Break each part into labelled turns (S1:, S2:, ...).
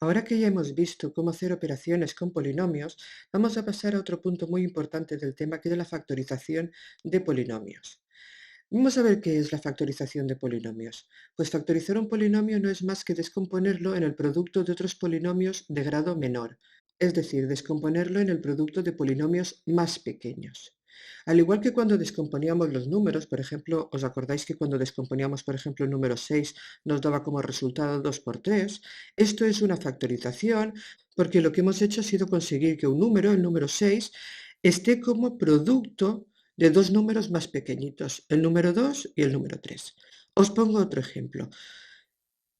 S1: Ahora que ya hemos visto cómo hacer operaciones con polinomios, vamos a pasar a otro punto muy importante del tema, que es la factorización de polinomios. Vamos a ver qué es la factorización de polinomios. Pues factorizar un polinomio no es más que descomponerlo en el producto de otros polinomios de grado menor, es decir, descomponerlo en el producto de polinomios más pequeños. Al igual que cuando descomponíamos los números, por ejemplo, ¿os acordáis que cuando descomponíamos, por ejemplo, el número 6 nos daba como resultado 2 por 3? Esto es una factorización porque lo que hemos hecho ha sido conseguir que un número, el número 6, esté como producto de dos números más pequeñitos, el número 2 y el número 3. Os pongo otro ejemplo.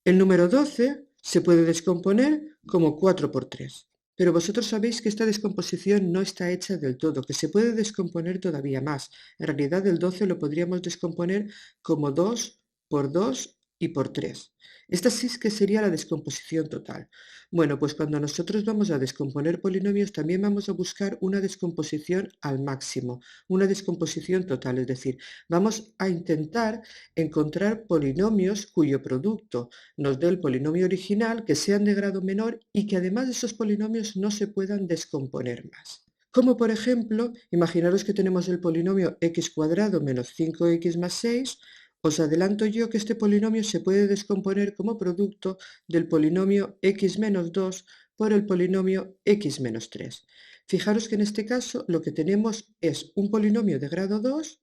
S1: El número 12 se puede descomponer como 4 por 3, pero vosotros sabéis que esta descomposición no está hecha del todo, que se puede descomponer todavía más. En realidad el 12 lo podríamos descomponer como 2 por 2 y por 3. Esta sí es que sería la descomposición total. Bueno, pues cuando nosotros vamos a descomponer polinomios también vamos a buscar una descomposición al máximo, una descomposición total, es decir, vamos a intentar encontrar polinomios cuyo producto nos dé el polinomio original, que sean de grado menor y que además de esos polinomios no se puedan descomponer más. Como por ejemplo, imaginaros que tenemos el polinomio x cuadrado menos 5x más 6, os adelanto yo que este polinomio se puede descomponer como producto del polinomio x menos 2 por el polinomio x menos 3. Fijaros que en este caso lo que tenemos es un polinomio de grado 2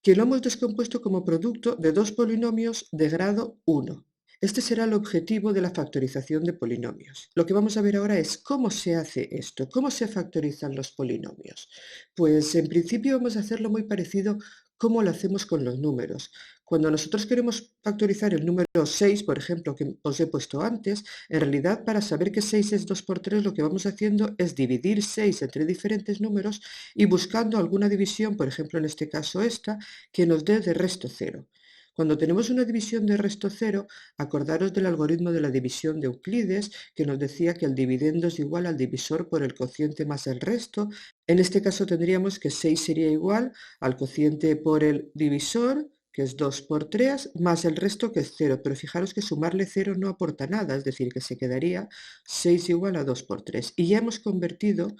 S1: que lo hemos descompuesto como producto de dos polinomios de grado 1. Este será el objetivo de la factorización de polinomios. Lo que vamos a ver ahora es cómo se hace esto, cómo se factorizan los polinomios. Pues en principio vamos a hacerlo muy parecido como lo hacemos con los números. Cuando nosotros queremos factorizar el número 6, por ejemplo, que os he puesto antes, en realidad para saber que 6 es 2 por 3 lo que vamos haciendo es dividir 6 entre diferentes números y buscando alguna división, por ejemplo en este caso esta, que nos dé de resto cero. Cuando tenemos una división de resto cero, acordaros del algoritmo de la división de Euclides, que nos decía que el dividendo es igual al divisor por el cociente más el resto. En este caso tendríamos que 6 sería igual al cociente por el divisor, que es 2 por 3, más el resto, que es 0. Pero fijaros que sumarle 0 no aporta nada, es decir, que se quedaría 6 igual a 2 por 3. Y ya hemos convertido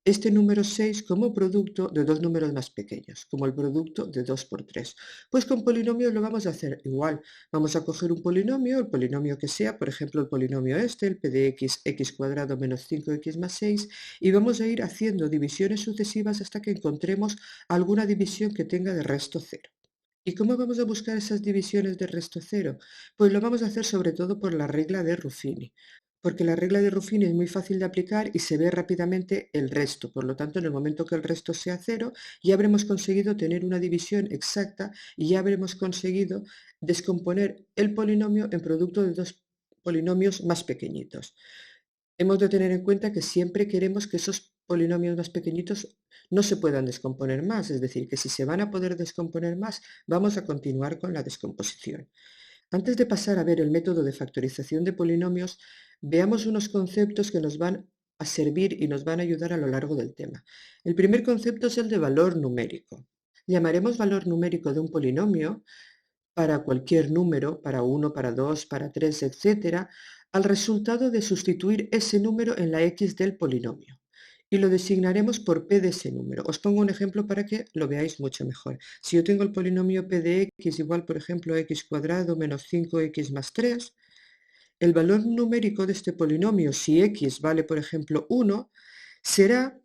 S1: este número 6 como producto de dos números más pequeños, como el producto de 2 por 3. Pues con polinomios lo vamos a hacer igual. Vamos a coger un polinomio, el polinomio que sea, por ejemplo el polinomio este, el p de x, x cuadrado menos 5x más 6, y vamos a ir haciendo divisiones sucesivas hasta que encontremos alguna división que tenga de resto cero. ¿Y cómo vamos a buscar esas divisiones de resto cero? Pues lo vamos a hacer sobre todo por la regla de Ruffini, porque la regla de Ruffini es muy fácil de aplicar y se ve rápidamente el resto. Por lo tanto, en el momento que el resto sea cero, ya habremos conseguido tener una división exacta y ya habremos conseguido descomponer el polinomio en producto de dos polinomios más pequeñitos. Hemos de tener en cuenta que siempre queremos que esos polinomios más pequeñitos no se puedan descomponer más, es decir, que si se van a poder descomponer más, vamos a continuar con la descomposición. Antes de pasar a ver el método de factorización de polinomios, veamos unos conceptos que nos van a servir y nos van a ayudar a lo largo del tema. El primer concepto es el de valor numérico. Llamaremos valor numérico de un polinomio para cualquier número, para 1, para 2, para 3, etcétera, al resultado de sustituir ese número en la x del polinomio. Y lo designaremos por p de ese número. Os pongo un ejemplo para que lo veáis mucho mejor. Si yo tengo el polinomio p de x igual, por ejemplo, x cuadrado menos 5x más 3, el valor numérico de este polinomio, si x vale, por ejemplo, 1, será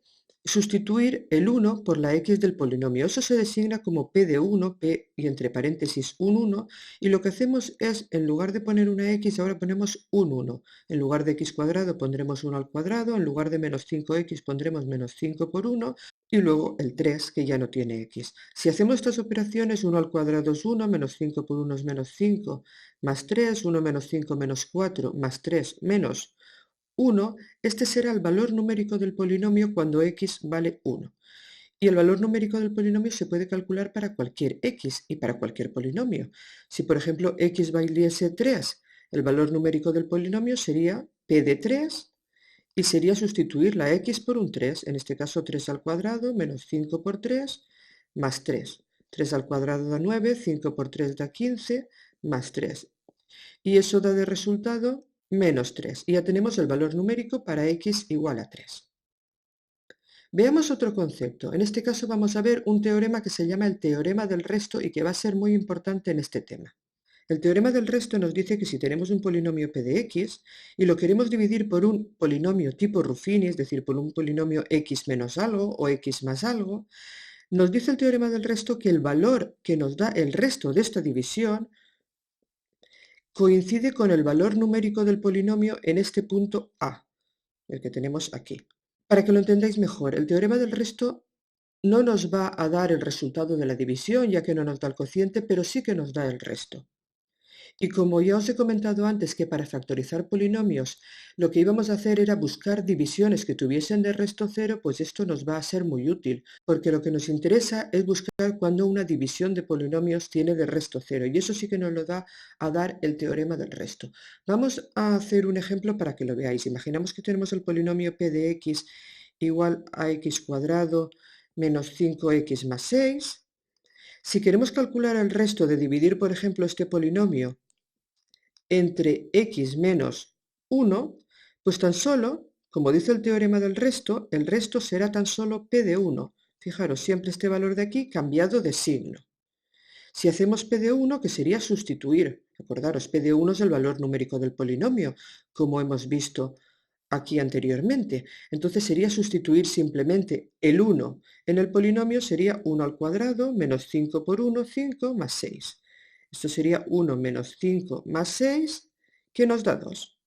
S1: sustituir el 1 por la x del polinomio. Eso se designa como p de 1, p y entre paréntesis un 1, y lo que hacemos es, en lugar de poner una x, ahora ponemos un 1. En lugar de x cuadrado pondremos 1 al cuadrado, en lugar de menos 5x pondremos menos 5 por 1, y luego el 3, que ya no tiene x. Si hacemos estas operaciones, 1 al cuadrado es 1, menos 5 por 1 es menos 5, más 3, 1 menos 5 menos 4, más 3 menos 1, este será el valor numérico del polinomio cuando x vale 1. Y el valor numérico del polinomio se puede calcular para cualquier x y para cualquier polinomio. Si por ejemplo x valiese 3, el valor numérico del polinomio sería p de 3 y sería sustituir la x por un 3, en este caso 3 al cuadrado menos 5 por 3 más 3. 3 al cuadrado da 9, 5 por 3 da 15, más 3. Y eso da de resultado menos 3. Y ya tenemos el valor numérico para x igual a 3. Veamos otro concepto. En este caso vamos a ver un teorema que se llama el teorema del resto y que va a ser muy importante en este tema. El teorema del resto nos dice que si tenemos un polinomio p de x y lo queremos dividir por un polinomio tipo Ruffini, es decir, por un polinomio x menos algo o x más algo, nos dice el teorema del resto que el valor que nos da el resto de esta división coincide con el valor numérico del polinomio en este punto A, el que tenemos aquí. Para que lo entendáis mejor, el teorema del resto no nos va a dar el resultado de la división, ya que no nos da el cociente, pero sí que nos da el resto. Y como ya os he comentado antes que para factorizar polinomios lo que íbamos a hacer era buscar divisiones que tuviesen de resto cero, pues esto nos va a ser muy útil, porque lo que nos interesa es buscar cuando una división de polinomios tiene de resto cero, y eso sí que nos lo da a dar el teorema del resto. Vamos a hacer un ejemplo para que lo veáis. Imaginamos que tenemos el polinomio p de x igual a x cuadrado menos 5x más 6. Si queremos calcular el resto de dividir, por ejemplo, este polinomio entre x menos 1, pues tan solo, como dice el teorema del resto, el resto será tan solo p de 1. Fijaros, siempre este valor de aquí cambiado de signo. Si hacemos p de 1, que sería sustituir, recordaros, p de 1 es el valor numérico del polinomio, como hemos visto aquí anteriormente. Entonces sería sustituir simplemente el 1 en el polinomio, sería 1 al cuadrado menos 5 por 1, 5 más 6. Esto sería 1 menos 5 más 6, que nos da 2.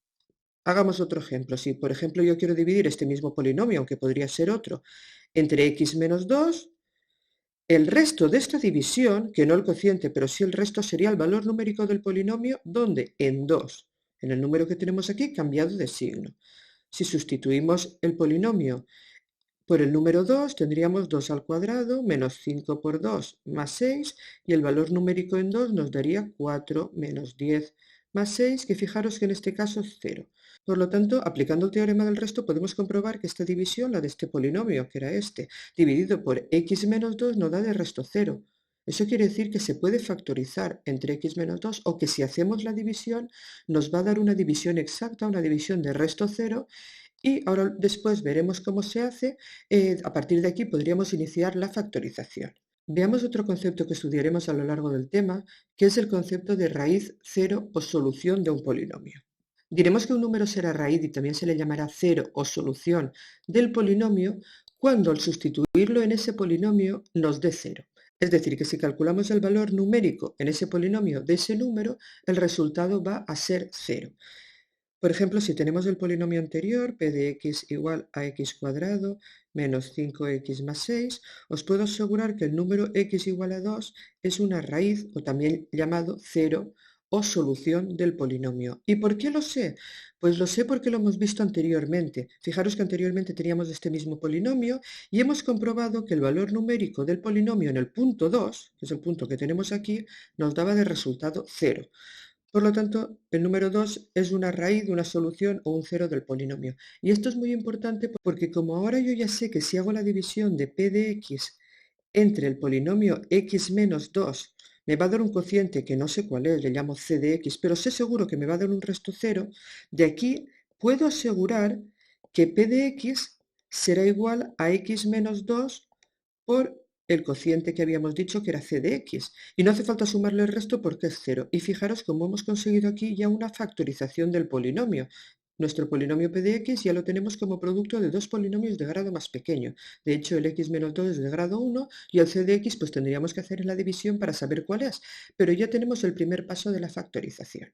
S1: Hagamos otro ejemplo. Si, por ejemplo, yo quiero dividir este mismo polinomio, aunque podría ser otro, entre x menos 2, el resto de esta división, que no el cociente, pero sí el resto, sería el valor numérico del polinomio, donde en 2, en el número que tenemos aquí, cambiado de signo. Si sustituimos el polinomio por el número 2, tendríamos 2 al cuadrado menos 5 por 2 más 6, y el valor numérico en 2 nos daría 4 menos 10 más 6, que fijaros que en este caso es 0. Por lo tanto, aplicando el teorema del resto, podemos comprobar que esta división, la de este polinomio, que era este, dividido por x menos 2, nos da de resto 0. Eso quiere decir que se puede factorizar entre x menos 2, o que si hacemos la división nos va a dar una división exacta, una división de resto 0, y ahora después veremos cómo se hace. A partir de aquí podríamos iniciar la factorización. Veamos otro concepto que estudiaremos a lo largo del tema, que es el concepto de raíz cero o solución de un polinomio. Diremos que un número será raíz y también se le llamará cero o solución del polinomio cuando al sustituirlo en ese polinomio nos dé cero. Es decir, que si calculamos el valor numérico en ese polinomio de ese número, el resultado va a ser cero. Por ejemplo, si tenemos el polinomio anterior, p de x igual a x cuadrado menos 5x más 6, os puedo asegurar que el número x igual a 2 es una raíz, o también llamado cero, o solución del polinomio. ¿Y por qué lo sé? Pues lo sé porque lo hemos visto anteriormente. Fijaros que anteriormente teníamos este mismo polinomio y hemos comprobado que el valor numérico del polinomio en el punto 2, que es el punto que tenemos aquí, nos daba de resultado 0. Por lo tanto, el número 2 es una raíz, una solución o un cero del polinomio. Y esto es muy importante porque como ahora yo ya sé que si hago la división de p de x entre el polinomio x menos 2, me va a dar un cociente que no sé cuál es, le llamo c de x, pero sé seguro que me va a dar un resto cero, de aquí puedo asegurar que p de x será igual a x menos 2 por el cociente que habíamos dicho que era c de x. Y no hace falta sumarle el resto porque es cero. Y fijaros cómo hemos conseguido aquí ya una factorización del polinomio. Nuestro polinomio p de x ya lo tenemos como producto de dos polinomios de grado más pequeño. De hecho, el x menos 2 es de grado 1 y el c de x pues tendríamos que hacer la división para saber cuál es. Pero ya tenemos el primer paso de la factorización.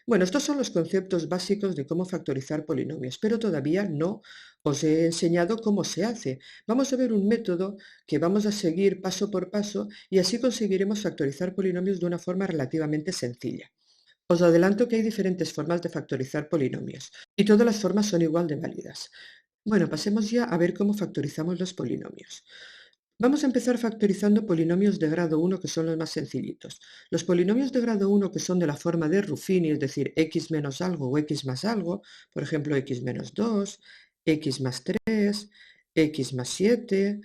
S1: Bueno, estos son los conceptos básicos de cómo factorizar polinomios, pero todavía no os he enseñado cómo se hace. Vamos a ver un método que vamos a seguir paso por paso y así conseguiremos factorizar polinomios de una forma relativamente sencilla. Os adelanto que hay diferentes formas de factorizar polinomios y todas las formas son igual de válidas. Bueno, pasemos ya a ver cómo factorizamos los polinomios. Vamos a empezar factorizando polinomios de grado 1 que son los más sencillitos. Los polinomios de grado 1 que son de la forma de Ruffini, es decir, x menos algo o x más algo, por ejemplo, x menos 2, x más 3, x más 7,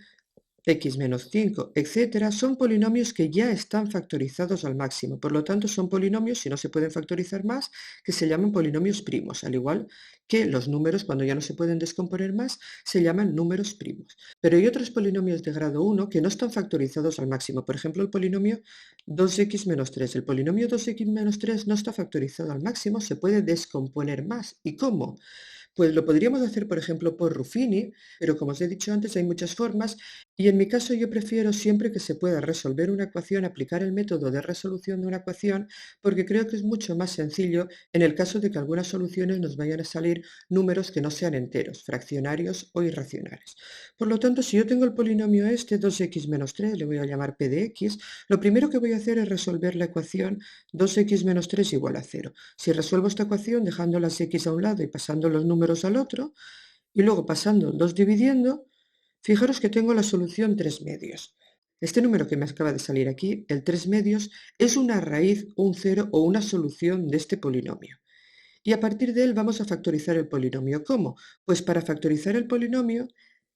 S1: x menos 5, etcétera, son polinomios que ya están factorizados al máximo. Por lo tanto, son polinomios, si no se pueden factorizar más, que se llaman polinomios primos, al igual que los números, cuando ya no se pueden descomponer más, se llaman números primos. Pero hay otros polinomios de grado 1 que no están factorizados al máximo. Por ejemplo, el polinomio 2x menos 3. El polinomio 2x menos 3 no está factorizado al máximo, se puede descomponer más. ¿Y cómo? Pues lo podríamos hacer, por ejemplo, por Ruffini, pero como os he dicho antes, hay muchas formas y en mi caso yo prefiero siempre que se pueda resolver una ecuación, aplicar el método de resolución de una ecuación, porque creo que es mucho más sencillo en el caso de que algunas soluciones nos vayan a salir números que no sean enteros, fraccionarios o irracionales. Por lo tanto, si yo tengo el polinomio este, 2x menos 3, le voy a llamar p de x, lo primero que voy a hacer es resolver la ecuación 2x menos 3 igual a 0. Si resuelvo esta ecuación dejando las x a un lado y pasando los números al otro, y luego pasando 2 dividiendo, fijaros que tengo la solución 3 medios. Este número que me acaba de salir aquí, el 3 medios, es una raíz, un cero o una solución de este polinomio. Y a partir de él vamos a factorizar el polinomio. ¿Cómo? Pues para factorizar el polinomio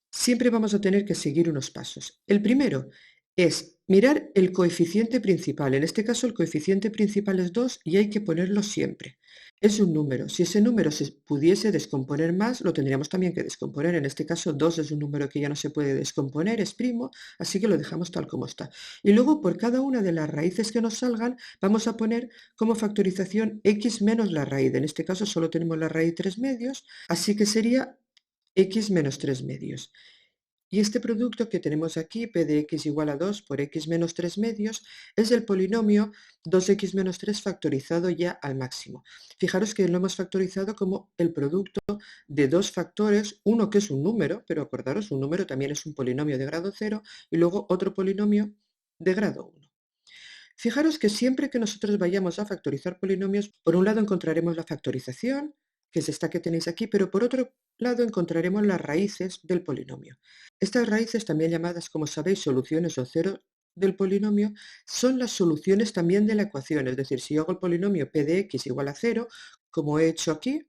S1: siempre vamos a tener que seguir unos pasos. El primero es mirar el coeficiente principal. En este caso el coeficiente principal es 2 y hay que ponerlo siempre. Es un número. Si ese número se pudiese descomponer más, lo tendríamos también que descomponer. En este caso 2 es un número que ya no se puede descomponer, es primo, así que lo dejamos tal como está. Y luego por cada una de las raíces que nos salgan, vamos a poner como factorización x menos la raíz. En este caso solo tenemos la raíz 3 medios, así que sería x menos 3 medios. Y este producto que tenemos aquí, p de x igual a 2 por x menos 3 medios, es el polinomio 2x menos 3 factorizado ya al máximo. Fijaros que lo hemos factorizado como el producto de dos factores, uno que es un número, pero acordaros, un número también es un polinomio de grado 0, y luego otro polinomio de grado 1. Fijaros que siempre que nosotros vayamos a factorizar polinomios, por un lado encontraremos la factorización, que es esta que tenéis aquí, pero por otro lado encontraremos las raíces del polinomio. Estas raíces, también llamadas, como sabéis, soluciones o ceros del polinomio, son las soluciones también de la ecuación. Es decir, si yo hago el polinomio p de x igual a 0, como he hecho aquí,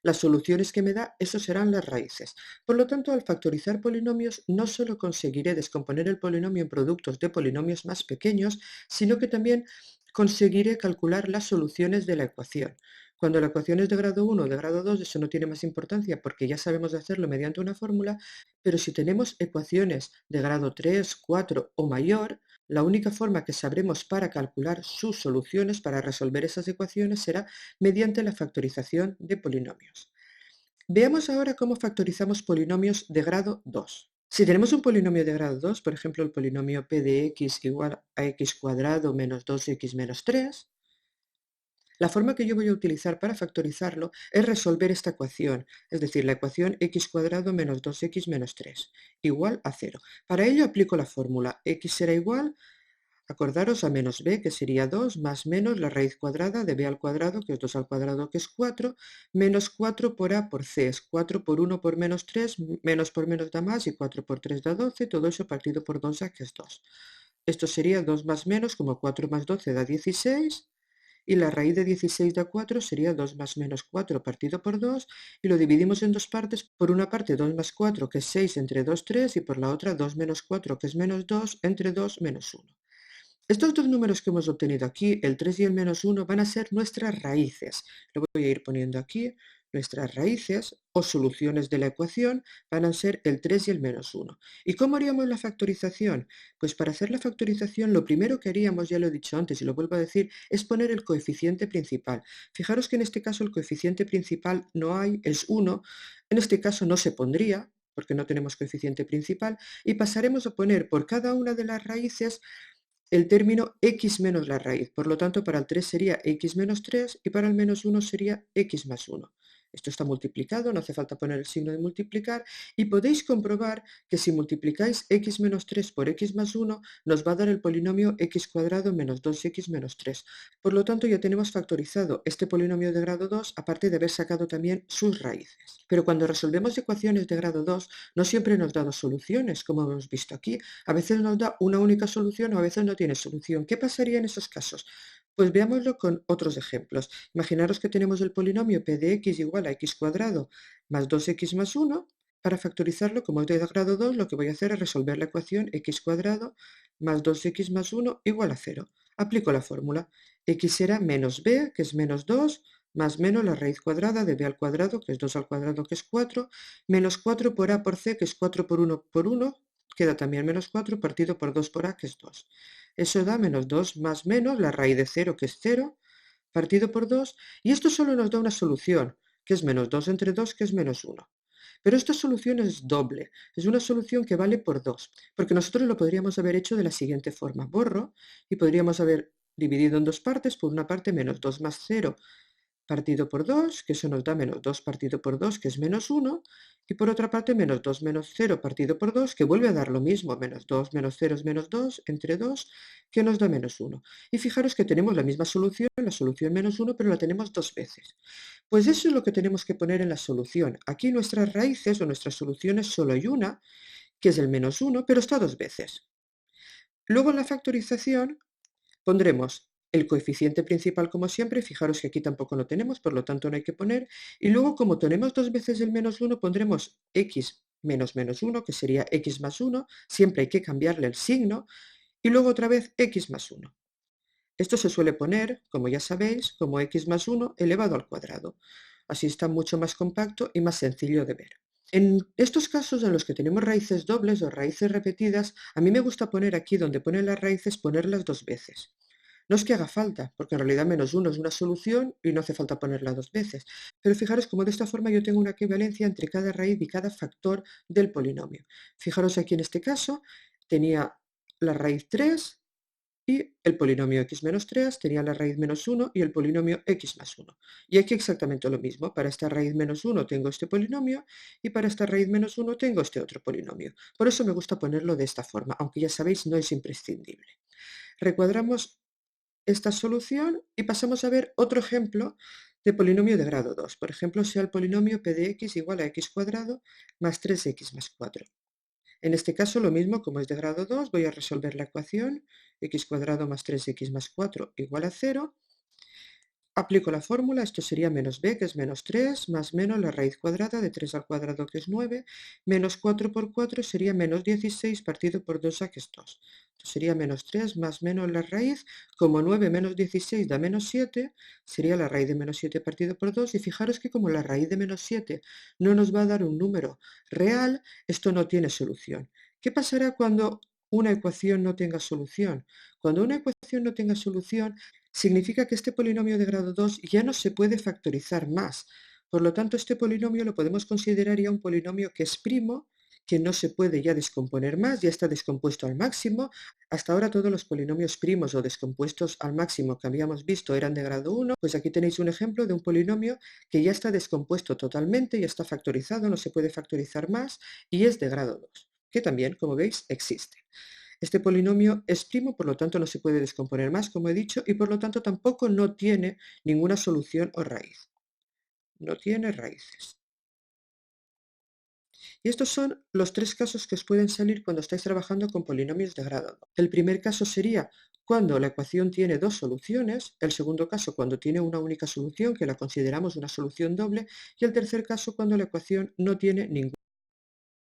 S1: las soluciones que me da, eso serán las raíces. Por lo tanto, al factorizar polinomios, no solo conseguiré descomponer el polinomio en productos de polinomios más pequeños, sino que también conseguiré calcular las soluciones de la ecuación. Cuando la ecuación es de grado 1 o de grado 2, eso no tiene más importancia porque ya sabemos hacerlo mediante una fórmula, pero si tenemos ecuaciones de grado 3, 4 o mayor, la única forma que sabremos para calcular sus soluciones, para resolver esas ecuaciones, será mediante la factorización de polinomios. Veamos ahora cómo factorizamos polinomios de grado 2. Si tenemos un polinomio de grado 2, por ejemplo el polinomio p de x igual a x cuadrado menos 2x menos 3, la forma que yo voy a utilizar para factorizarlo es resolver esta ecuación, es decir, la ecuación x cuadrado menos 2x menos 3, igual a 0. Para ello aplico la fórmula x será igual, acordaros, a menos b, que sería 2, más menos la raíz cuadrada de b al cuadrado, que es 2 al cuadrado, que es 4, menos 4 por a por c, es 4 por 1 por menos 3, menos por menos da más, y 4 por 3 da 12, todo eso partido por 2a, que es 2. Esto sería 2 más menos, como 4 más 12 da 16, y la raíz de 16 da 4 sería 2 más menos 4 partido por 2, y lo dividimos en dos partes, por una parte 2 más 4 que es 6 entre 2, 3, y por la otra 2 menos 4 que es menos 2 entre 2 menos 1. Estos dos números que hemos obtenido aquí, el 3 y el menos 1, van a ser nuestras raíces. Lo voy a ir poniendo aquí. Nuestras raíces o soluciones de la ecuación van a ser el 3 y el menos 1. ¿Y cómo haríamos la factorización? Pues para hacer la factorización lo primero que haríamos, ya lo he dicho antes y lo vuelvo a decir, es poner el coeficiente principal. Fijaros que en este caso el coeficiente principal no hay, es 1. En este caso no se pondría, porque no tenemos coeficiente principal, y pasaremos a poner por cada una de las raíces el término x menos la raíz. Por lo tanto, para el 3 sería x menos 3 y para el menos 1 sería x más 1. Esto está multiplicado, no hace falta poner el signo de multiplicar, y podéis comprobar que si multiplicáis x menos 3 por x más 1, nos va a dar el polinomio x cuadrado menos 2x menos 3. Por lo tanto, ya tenemos factorizado este polinomio de grado 2, aparte de haber sacado también sus raíces. Pero cuando resolvemos ecuaciones de grado 2, no siempre nos da dos soluciones, como hemos visto aquí. A veces nos da una única solución o a veces no tiene solución. ¿Qué pasaría en esos casos? Pues veámoslo con otros ejemplos. Imaginaros que tenemos el polinomio p de x igual a x cuadrado más 2x más 1, Para factorizarlo, como es de grado 2, lo que voy a hacer es resolver la ecuación x² más 2x más 1 igual a 0. Aplico la fórmula. X será menos b, que es menos 2, más menos la raíz cuadrada de b al cuadrado, que es 2 al cuadrado, que es 4, menos 4 por a por c, que es 4 por 1, queda también menos 4, partido por 2 por a, que es 2. Eso da menos 2 más menos la raíz de 0, que es 0, partido por 2, y esto solo nos da una solución, que es menos 2 entre 2, que es menos 1. Pero esta solución es doble, es una solución que vale por 2, porque nosotros lo podríamos haber hecho de la siguiente forma. Borro y podríamos haber dividido en dos partes, por una parte menos 2 más 0 partido por 2, que eso nos da menos 2 partido por 2, que es menos 1, y por otra parte menos 2 menos 0 partido por 2, que vuelve a dar lo mismo, menos 2 menos 0 es menos 2, entre 2, que nos da menos 1. Y fijaros que tenemos la misma solución, la solución menos 1, pero la tenemos dos veces. Pues eso es lo que tenemos que poner en la solución. Aquí nuestras raíces o nuestras soluciones solo hay una, que es el menos 1, pero está dos veces. Luego en la factorización pondremos el coeficiente principal como siempre, fijaros que aquí tampoco lo tenemos, por lo tanto no hay que poner, y luego como tenemos dos veces el menos 1, pondremos x menos menos 1, que sería x más 1, siempre hay que cambiarle el signo, y luego otra vez x más 1. Esto se suele poner, como ya sabéis, como x más 1 elevado al cuadrado. Así está mucho más compacto y más sencillo de ver. En estos casos en los que tenemos raíces dobles o raíces repetidas, a mí me gusta poner aquí donde ponen las raíces, ponerlas dos veces. No es que haga falta, porque en realidad menos 1 es una solución y no hace falta ponerla dos veces. Pero fijaros como de esta forma yo tengo una equivalencia entre cada raíz y cada factor del polinomio. Fijaros aquí en este caso, tenía la raíz 3 y el polinomio x menos 3 tenía la raíz menos 1 y el polinomio x más 1. Y aquí exactamente lo mismo. Para esta raíz menos 1 tengo este polinomio y para esta raíz menos 1 tengo este otro polinomio. Por eso me gusta ponerlo de esta forma, aunque ya sabéis no es imprescindible. Recuadramos esta solución y pasamos a ver otro ejemplo de polinomio de grado 2. Por ejemplo, sea el polinomio p de x igual a x² más 3x más 4. En este caso, lo mismo, como es de grado 2, voy a resolver la ecuación x² más 3x más 4 igual a 0. Aplico la fórmula, esto sería menos b, que es menos 3, más menos la raíz cuadrada de 3 al cuadrado, que es 9, menos 4 por 4 sería menos 16 partido por 2a, que es 2. Esto sería menos 3 más menos la raíz, como 9 menos 16 da menos 7, sería la raíz de menos 7 partido por 2, y fijaros que como la raíz de menos 7 no nos va a dar un número real, esto no tiene solución. ¿Qué pasará cuando una ecuación no tenga solución? Cuando una ecuación no tenga solución, significa que este polinomio de grado 2 ya no se puede factorizar más. Por lo tanto, este polinomio lo podemos considerar ya un polinomio que es primo, que no se puede ya descomponer más, ya está descompuesto al máximo. Hasta ahora todos los polinomios primos o descompuestos al máximo que habíamos visto eran de grado 1, pues aquí tenéis un ejemplo de un polinomio que ya está descompuesto totalmente, ya está factorizado, no se puede factorizar más y es de grado 2, que también, como veis, existe. Este polinomio es primo, por lo tanto no se puede descomponer más, como he dicho, y por lo tanto tampoco no tiene ninguna solución o raíz. No tiene raíces. Y estos son los tres casos que os pueden salir cuando estáis trabajando con polinomios de grado 2. El primer caso sería cuando la ecuación tiene dos soluciones, el segundo caso cuando tiene una única solución, que la consideramos una solución doble, y el tercer caso cuando la ecuación no tiene ninguna.